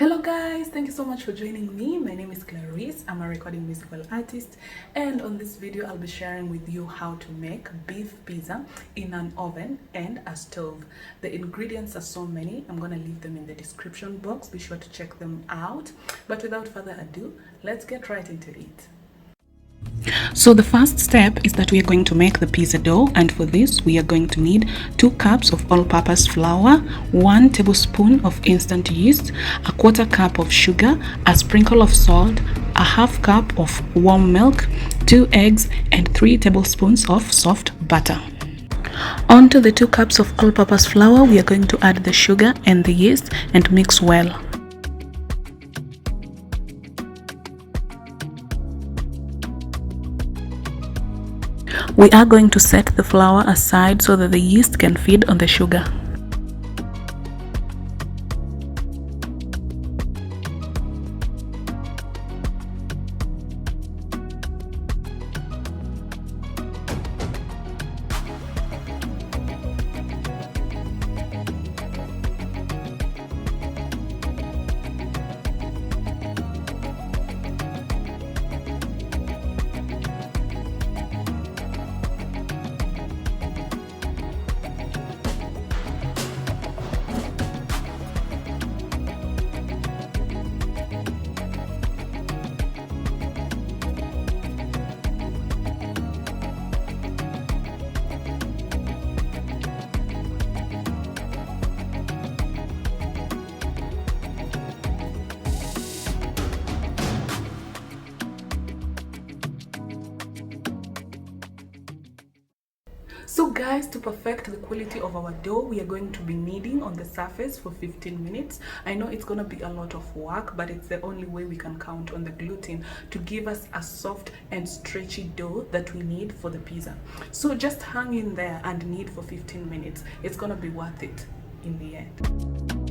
Hello guys, thank you so much for joining me. My name is Qlaryce. I'm a recording musical artist, and on this video I'll be sharing with you how to make beef pizza in an oven and a stove. The ingredients are so many. I'm gonna leave them in the description box. Be sure to check them out. But without further ado, let's get right into it. So the first step is that we are going to make the pizza dough, and for this we are going to need 2 cups of all-purpose flour, 1 tablespoon of instant yeast, a 1/4 cup of sugar, a sprinkle of salt, a 1/2 cup of warm milk, 2 eggs, and 3 tablespoons of soft butter. Onto the 2 cups of all-purpose flour, we are going to add the sugar and the yeast and mix well. We are going to set the flour aside so that the yeast can feed on the sugar. So guys, to perfect the quality of our dough, we are going to be kneading on the surface for 15 minutes. I know it's going to be a lot of work, but it's the only way we can count on the gluten to give us a soft and stretchy dough that we need for the pizza. So just hang in there and knead for 15 minutes. It's going to be worth it in the end.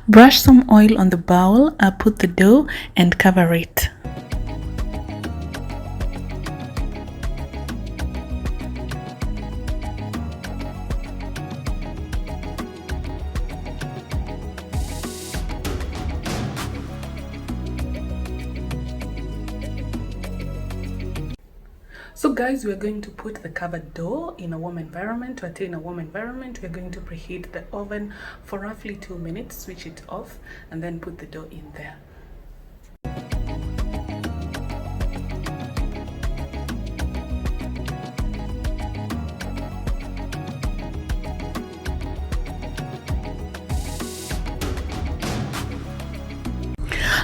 Brush some oil on the bowl, put the dough and cover it. So guys, we're going to put the covered dough in a warm environment. To attain a warm environment, we're going to preheat the oven for roughly 2 minutes, switch it off, and then put the dough in there.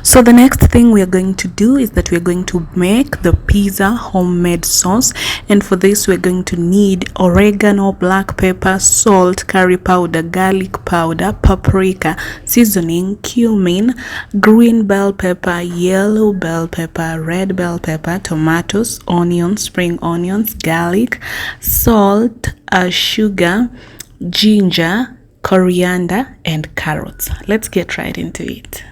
So the next thing we are going to do is that we are going to make the pizza homemade sauce, and for this we're going to need oregano, black pepper, salt, curry powder, garlic powder, paprika, seasoning, cumin, green bell pepper, yellow bell pepper, red bell pepper, tomatoes, onions, spring onions, garlic, salt, sugar, ginger, coriander, and carrots. Let's get right into it.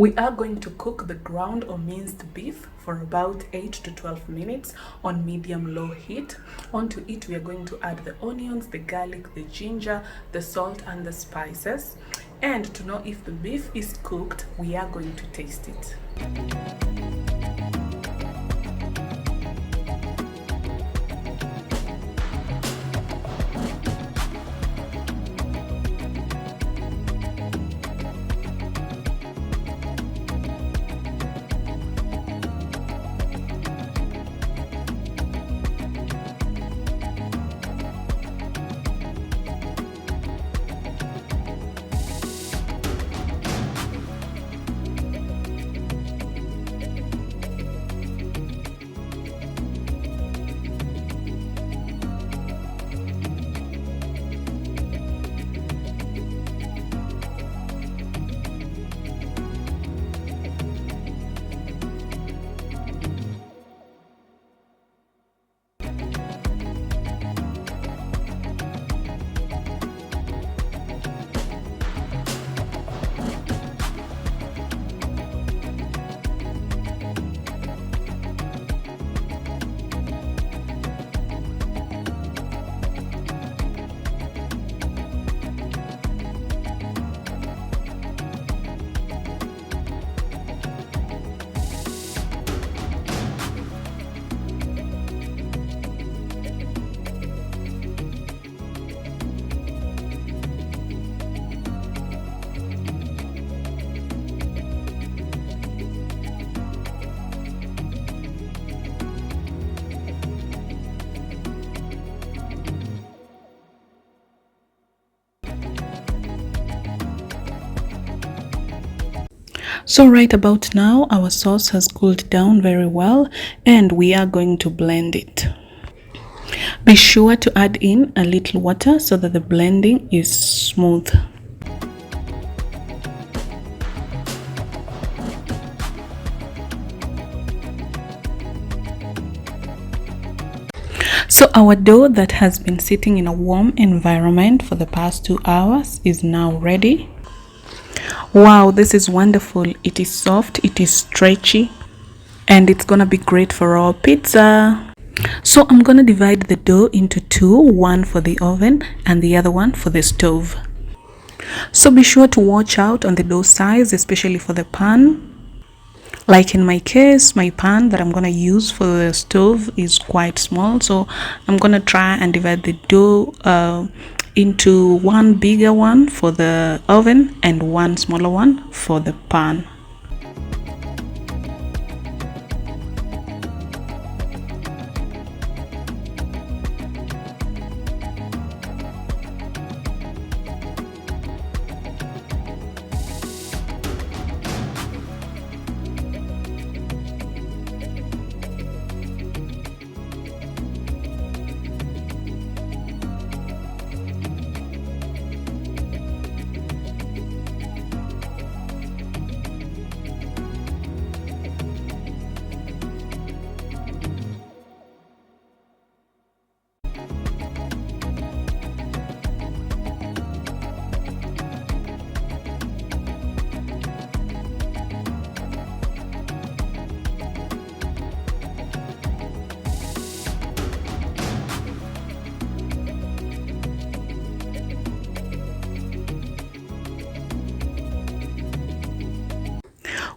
We are going to cook the ground or minced beef for about 8 to 12 minutes on medium-low heat. Onto it, we are going to add the onions, the garlic, the ginger, the salt, and the spices. And to know if the beef is cooked, we are going to taste it. So right about now, our sauce has cooled down very well and we are going to blend it. Be sure to add in a little water so that the blending is smooth. So our dough that has been sitting in a warm environment for the past 2 hours is now ready. Wow, this is wonderful. It is soft, it is stretchy, and it's gonna be great for our pizza. So I'm gonna divide the dough into two, one for the oven and the other one for the stove. So be sure to watch out on the dough size, especially for the pan. Like in my case, my pan that I'm gonna use for the stove is quite small, so I'm gonna try and divide the dough into one bigger one for the oven and one smaller one for the pan.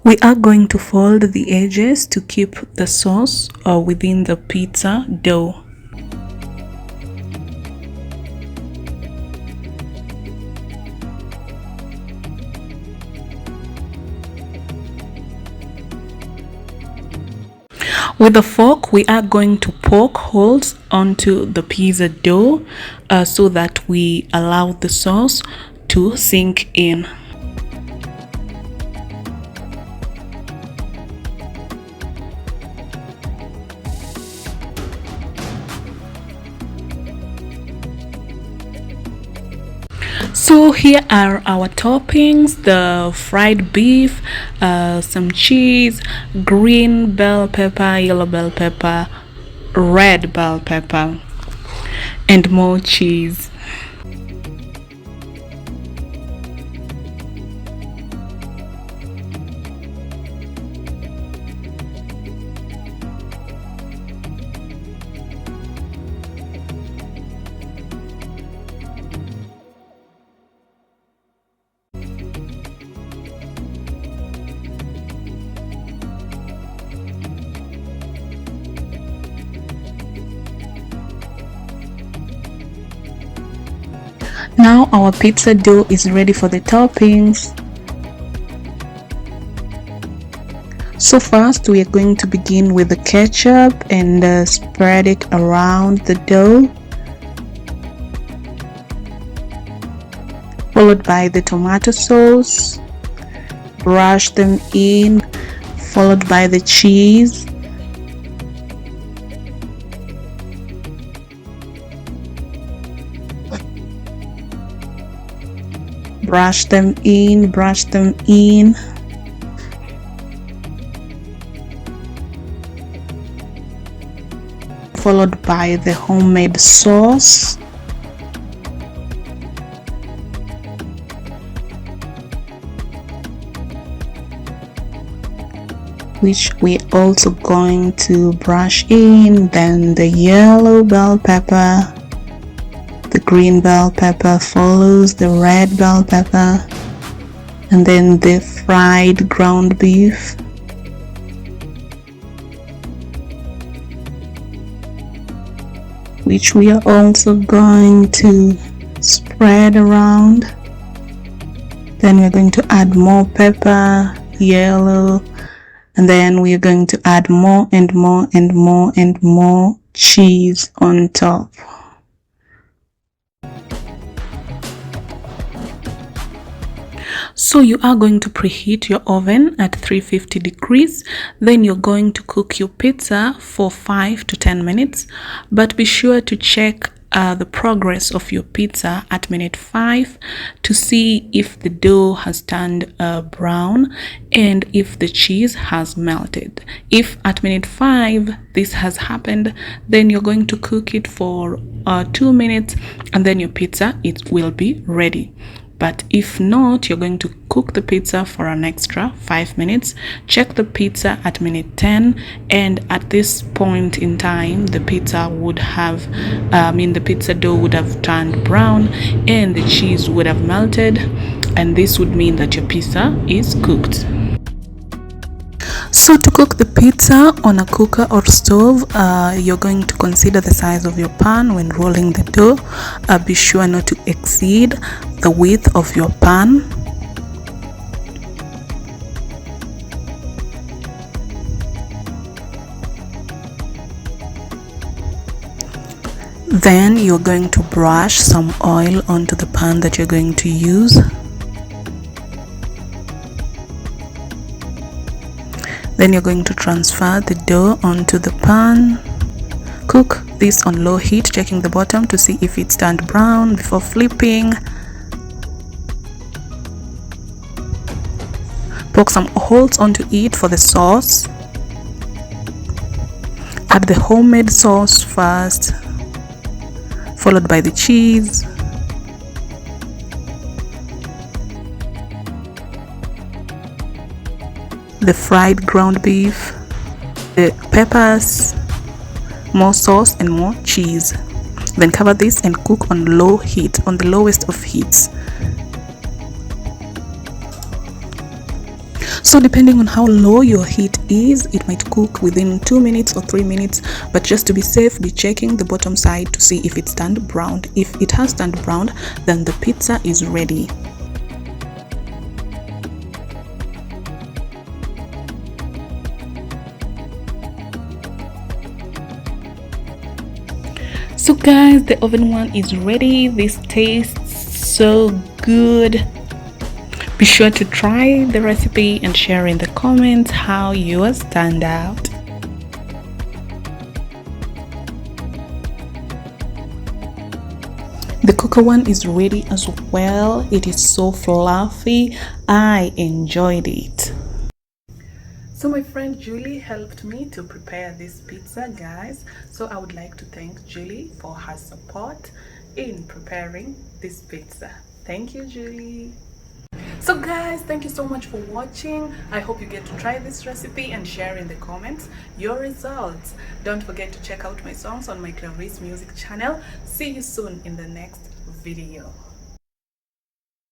We are going to fold the edges to keep the sauce within the pizza dough. With a fork, we are going to poke holes onto the pizza dough so that we allow the sauce to sink in. So here are our toppings: the fried beef, some cheese, green bell pepper, yellow bell pepper, red bell pepper, and more cheese. Now our pizza dough is ready for the toppings. So first we are going to begin with the ketchup and spread it around the dough, followed by the tomato sauce. Brush them in, followed by the cheese. Brush them in, brush them in. Followed by the homemade sauce. Which we're also going to brush in, then the yellow bell pepper, the green bell pepper follows the red bell pepper, and then the fried ground beef. Which we are also going to spread around. Then we're going to add more pepper, yellow, and then we are going to add more and more and more and more cheese on top. So you are going to preheat your oven at 350 degrees. Then you're going to cook your pizza for 5 to 10 minutes. But be sure to check the progress of your pizza at minute 5 to see if the dough has turned brown and if the cheese has melted. If at minute 5 this has happened, then you're going to cook it for 2 minutes and then your pizza will be ready. But if not, you're going to cook the pizza for an extra 5 minutes. Check the pizza at minute 10, and at this point in time the pizza would have the pizza dough would have turned brown and the cheese would have melted, and this would mean that your pizza is cooked. So to cook the pizza on a cooker or stove, you're going to consider the size of your pan when rolling the dough. Be sure not to exceed the width of your pan. Then you're going to brush some oil onto the pan that you're going to use. Then you're going to transfer the dough onto the pan. Cook this on low heat, checking the bottom to see if it's turned brown before flipping. Poke some holes onto it for the sauce. Add the homemade sauce first, followed by the cheese. The fried ground beef, the peppers, more sauce and more cheese. Then cover this and cook on low heat, on the lowest of heats. So depending on how low your heat is, it might cook within 2 minutes or 3 minutes, but just to be safe, be checking the bottom side to see if it's turned brown. If it has turned brown, then the pizza is ready. So guys, the oven one is ready. This tastes so good. Be sure to try the recipe and share in the comments how yours turned out. The cooker one is ready as well. It is so fluffy. I enjoyed it. So my friend Julie helped me to prepare this pizza, guys. So I would like to thank Julie for her support in preparing this pizza. Thank you, Julie. So guys, thank you so much for watching. I hope you get to try this recipe and share in the comments your results. Don't forget to check out my songs on my Qlaryce music channel. See you soon in the next video.